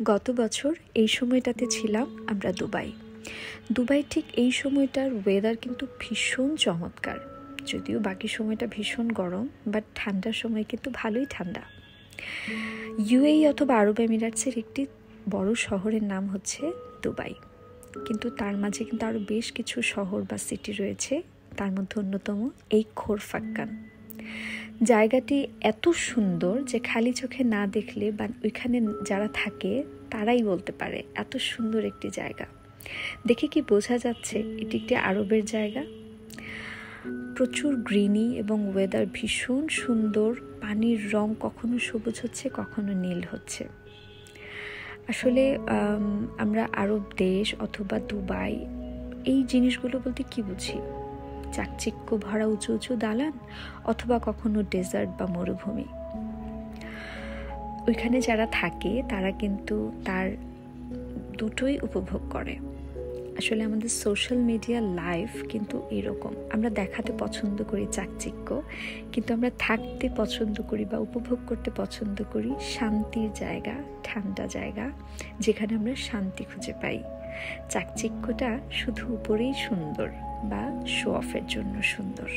গত বছর এই সময়টাতে ছিলাম আমরা দুবাই ঠিক এই সময়টার ওয়েদার কিন্তু ভীষণ চমৎকার। যদিও বাকি সময়টা ভীষণ গরম, বাট ঠান্ডার সময় কিন্তু ভালোই ঠান্ডা। ইউএই অথবা আরব এমিরেটসের একটি বড় শহরের নাম হচ্ছে দুবাই, কিন্তু তার মাঝে কিন্তু আরও বেশ কিছু শহর বা সিটি রয়েছে। তার মধ্যে অন্যতম এই খোরফাক্কান। জায়গাটি এত সুন্দর যে খালি চোখে না দেখলে বা ওইখানে যারা থাকে তারাই বলতে পারে এত সুন্দর একটি জায়গা। দেখে কি বোঝা যাচ্ছে এটি একটি আরবের জায়গা। প্রচুর গ্রিনি এবং ওয়েদার ভীষণ সুন্দর। পানির রং কখনো সবুজ হচ্ছে, কখনো নীল হচ্ছে। আসলে আমরা আরব দেশ অথবা দুবাই এই জিনিসগুলো বলতে কি বুঝি? চাকচিক্য ভরা উঁচু উঁচু দালান, অথবা কখনো ডেজার্ট বা মরুভূমি। ওইখানে যারা থাকে তারা কিন্তু তার দুটোই উপভোগ করে। আসলে আমাদের সোশ্যাল মিডিয়া লাইফ কিন্তু এরকম। আমরা দেখাতে পছন্দ করি চাকচিক্য, কিন্তু আমরা থাকতে পছন্দ করি বা উপভোগ করতে পছন্দ করি শান্তির জায়গা, ঠান্ডা জায়গা, যেখানে আমরা শান্তি খুঁজে পাই। চাকচিক্যটা শুধু উপরেই সুন্দর বা শো অফের জন্য সুন্দর।